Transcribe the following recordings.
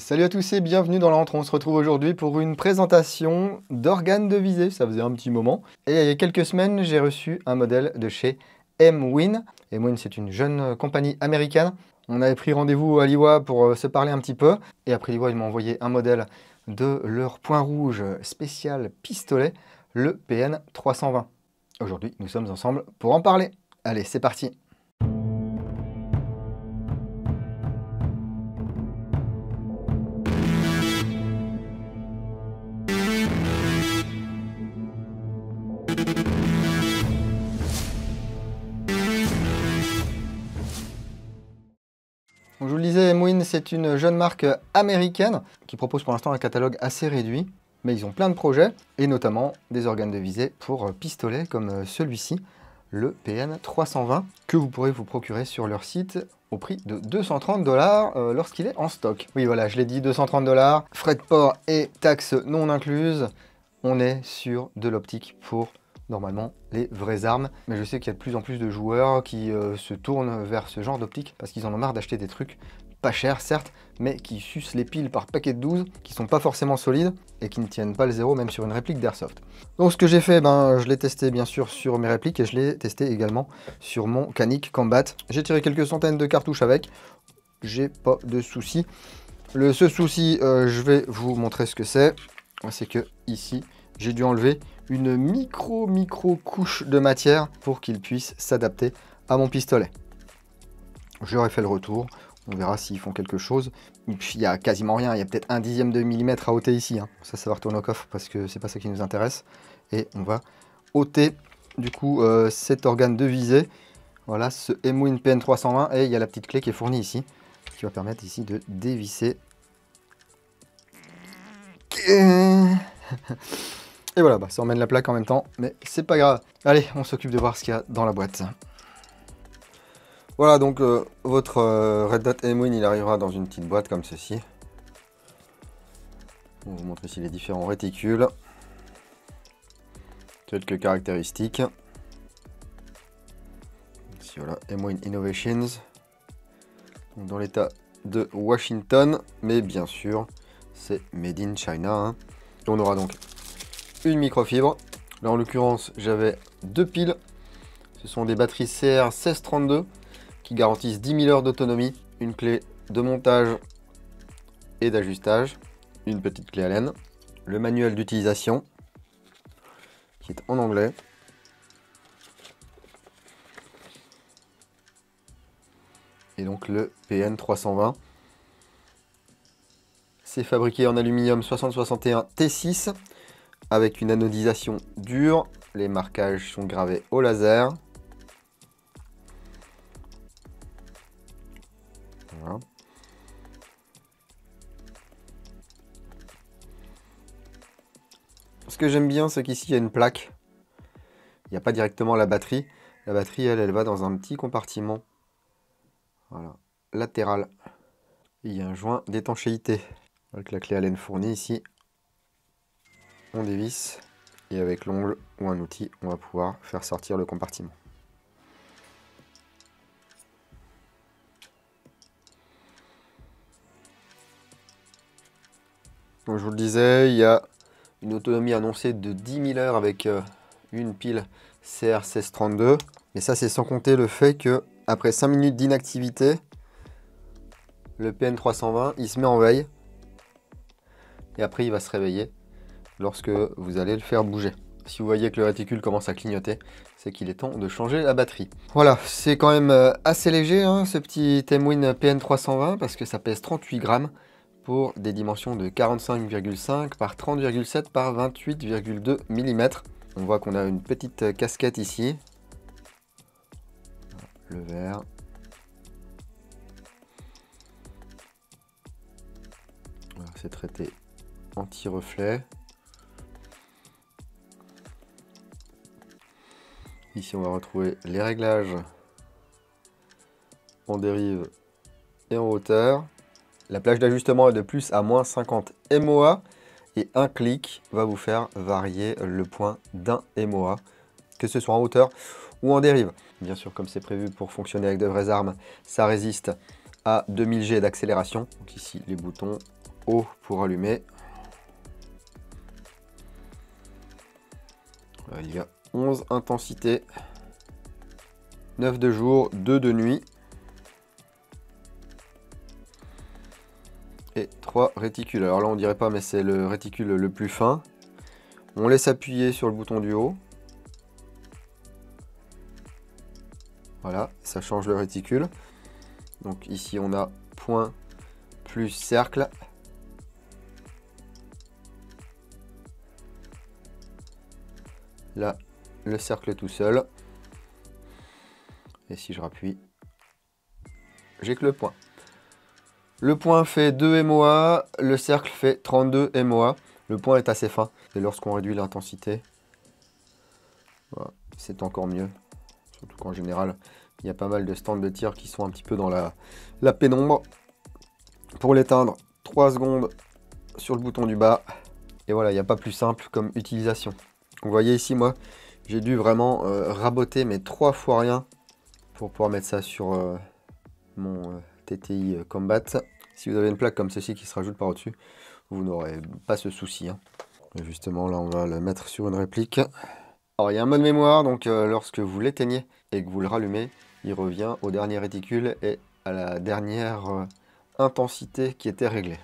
Salut à tous et bienvenue dans l'Entre. On se retrouve aujourd'hui pour une présentation d'organes de visée, ça faisait un petit moment. Et il y a quelques semaines, j'ai reçu un modèle de chez M-Win. M-Win, c'est une jeune compagnie américaine. On avait pris rendez-vous à Liwa pour se parler un petit peu. Et après Liwa, ils m'ont envoyé un modèle de leur point rouge spécial pistolet, le PN 320. Aujourd'hui, nous sommes ensemble pour en parler. Allez, c'est parti! Donc, je vous le disais, M-Win, c'est une jeune marque américaine qui propose pour l'instant un catalogue assez réduit, mais ils ont plein de projets, et notamment des organes de visée pour pistolets comme celui-ci, le PN 320, que vous pourrez vous procurer sur leur site au prix de 230 $ lorsqu'il est en stock. Oui, voilà, je l'ai dit, 230 $, frais de port et taxes non incluses. On est sur de l'optique pour normalement les vraies armes, mais je sais qu'il y a de plus en plus de joueurs qui se tournent vers ce genre d'optique parce qu'ils en ont marre d'acheter des trucs pas chers certes, mais qui sucent les piles par paquet de 12, qui sont pas forcément solides et qui ne tiennent pas le zéro même sur une réplique d'Airsoft. Donc ce que j'ai fait, je l'ai testé bien sûr sur mes répliques et je l'ai testé également sur mon Canik Combat. J'ai tiré quelques centaines de cartouches avec, j'ai pas de soucis. Le seul souci, je vais vous montrer ce que c'est que ici j'ai dû enlever une micro couche de matière pour qu'il puisse s'adapter à mon pistolet. J'aurais fait le retour, on verra s'ils font quelque chose. Et puis il n'y a quasiment rien, il y a peut-être 1/10 de millimètre à ôter ici. Ça va retourner au coffre parce que c'est pas ça qui nous intéresse. Et on va ôter du coup cet organe de visée. Voilà, ce M-Win PN 320 et il y a la petite clé qui est fournie ici qui va permettre ici de dévisser. Et voilà, ça emmène la plaque en même temps, mais c'est pas grave. Allez, on s'occupe de voir ce qu'il y a dans la boîte. Voilà, donc votre Red Dot M-Win, il arrivera dans une petite boîte comme ceci. On vous montre ici les différents réticules. Quelques caractéristiques. Ici, voilà, M-Win Innovations. Donc, dans l'état de Washington, mais bien sûr, c'est Made in China. On aura donc une microfibre. Là en l'occurrence j'avais deux piles. Ce sont des batteries CR 1632 qui garantissent 10 000 heures d'autonomie. Une clé de montage et d'ajustage. Une petite clé Allen. Le manuel d'utilisation qui est en anglais. Et donc le PN 320. C'est fabriqué en aluminium 6061 T6. Avec une anodisation dure, les marquages sont gravés au laser. Voilà. Ce que j'aime bien, c'est qu'ici il y a une plaque. Il n'y a pas directement la batterie. La batterie, elle va dans un petit compartiment, voilà, latéral. Il y a un joint d'étanchéité avec la clé Allen fournie ici. On dévisse et avec l'ongle ou un outil, on va pouvoir faire sortir le compartiment. Donc je vous le disais, il y a une autonomie annoncée de 10 000 heures avec une pile CR 1632. Mais ça, c'est sans compter le fait que après 5 minutes d'inactivité, le PN 320, il se met en veille. Et après, il va se réveiller lorsque vous allez le faire bouger. Si vous voyez que le réticule commence à clignoter, c'est qu'il est temps de changer la batterie. Voilà, c'est quand même assez léger ce petit M-Win PN 320 parce que ça pèse 38 grammes pour des dimensions de 45,5 par 30,7 par 28,2 mm. On voit qu'on a une petite casquette ici. Le vert. C'est traité anti-reflet. Ici, on va retrouver les réglages en dérive et en hauteur. La plage d'ajustement est de plus à moins 50 MOA et un clic va vous faire varier le point d'un MOA, que ce soit en hauteur ou en dérive. Bien sûr, comme c'est prévu pour fonctionner avec de vraies armes, ça résiste à 2000 G d'accélération. Donc ici, les boutons O pour allumer. Voilà, il y a 11 intensités, 9 de jour, 2 de nuit et 3 réticules. Alors là on dirait pas, mais c'est le réticule le plus fin. On laisse appuyer sur le bouton du haut. Voilà, ça change le réticule. Donc ici on a point plus cercle. Là, le cercle tout seul. Et si je rappuie, j'ai que le point. Le point fait 2 MOA, le cercle fait 32 MOA. Le point est assez fin. Et lorsqu'on réduit l'intensité, voilà, c'est encore mieux. Surtout qu'en général, il y a pas mal de stands de tir qui sont un petit peu dans la pénombre. Pour l'éteindre, 3 secondes sur le bouton du bas. Et voilà, il n'y a pas plus simple comme utilisation. Vous voyez ici, moi, j'ai dû vraiment raboter mais 3 fois rien pour pouvoir mettre ça sur mon TTI Combat. Si vous avez une plaque comme ceci qui se rajoute par au-dessus, vous n'aurez pas ce souci. Hein. Et justement, là, on va le mettre sur une réplique. Alors, il y a un mode mémoire, donc lorsque vous l'éteignez et que vous le rallumez, il revient au dernier réticule et à la dernière intensité qui était réglée.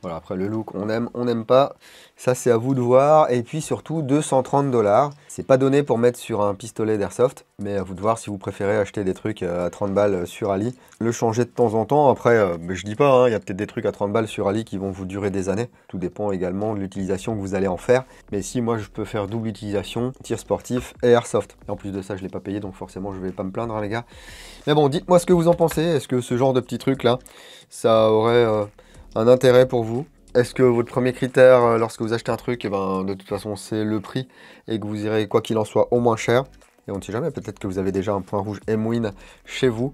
Voilà, après le look, on aime, on n'aime pas. Ça, c'est à vous de voir. Et puis surtout, 230 $. C'est pas donné pour mettre sur un pistolet d'airsoft, mais à vous de voir si vous préférez acheter des trucs à 30 balles sur Ali. Le changer de temps en temps. Après, je dis pas, hein, il y a peut-être des trucs à 30 balles sur Ali qui vont vous durer des années. Tout dépend également de l'utilisation que vous allez en faire. Mais si moi, je peux faire double utilisation, tir sportif et airsoft. Et en plus de ça, je l'ai pas payé, donc forcément, je vais pas me plaindre, hein, les gars. Mais bon, dites-moi ce que vous en pensez. Est-ce que ce genre de petits trucs là, ça aurait un intérêt pour vous? Est-ce que votre premier critère lorsque vous achetez un truc, eh ben, de toute façon c'est le prix et que vous irez quoi qu'il en soit au moins cher? Et on ne sait jamais, peut-être que vous avez déjà un point rouge M-Win chez vous.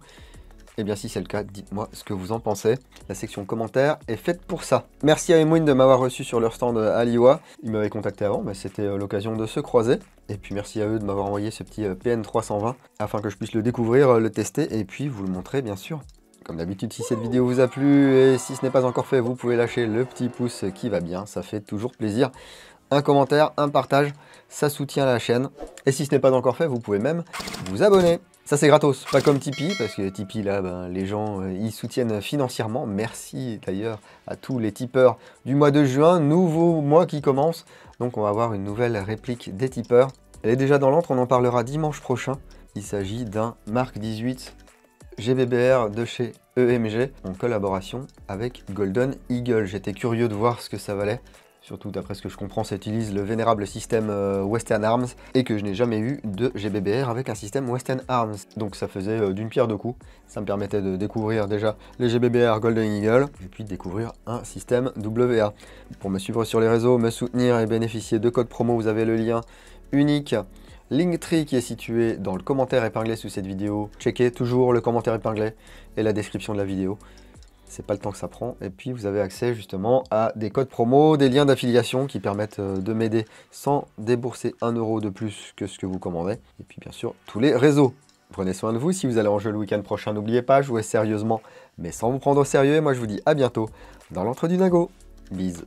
Et bien si c'est le cas, dites-moi ce que vous en pensez. La section commentaires est faite pour ça. Merci à M-Win de m'avoir reçu sur leur stand à Liwa. Ils m'avaient contacté avant, mais c'était l'occasion de se croiser. Et puis merci à eux de m'avoir envoyé ce petit PN320 afin que je puisse le découvrir, le tester et puis vous le montrer bien sûr. Comme d'habitude, si cette vidéo vous a plu et si ce n'est pas encore fait, vous pouvez lâcher le petit pouce qui va bien, ça fait toujours plaisir. Un commentaire, un partage, ça soutient la chaîne. Et si ce n'est pas encore fait, vous pouvez même vous abonner. Ça c'est gratos, pas comme Tipeee, parce que Tipeee là, ben, les gens ils soutiennent financièrement. Merci d'ailleurs à tous les tipeurs du mois de juin, nouveau mois qui commence. Donc on va avoir une nouvelle réplique des tipeurs. Elle est déjà dans l'antre, on en parlera dimanche prochain. Il s'agit d'un Mark 18 GBBR de chez EMG en collaboration avec Golden Eagle. J'étais curieux de voir ce que ça valait. Surtout d'après ce que je comprends, ça utilise le vénérable système Western Arms et que je n'ai jamais eu de GBBR avec un système Western Arms. Donc ça faisait d'une pierre deux coups. Ça me permettait de découvrir déjà les GBBR Golden Eagle et puis de découvrir un système WA. Pour me suivre sur les réseaux, me soutenir et bénéficier de codes promo, vous avez le lien unique Linktree qui est situé dans le commentaire épinglé sous cette vidéo. Checkez toujours le commentaire épinglé et la description de la vidéo. C'est pas le temps que ça prend. Et puis vous avez accès justement à des codes promo, des liens d'affiliation qui permettent de m'aider sans débourser 1 € de plus que ce que vous commandez. Et puis bien sûr, tous les réseaux. Prenez soin de vous. Si vous allez en jeu le week-end prochain, n'oubliez pas, jouez sérieusement, mais sans vous prendre au sérieux. Et moi je vous dis à bientôt dans l'entre du Dingo. Bisous.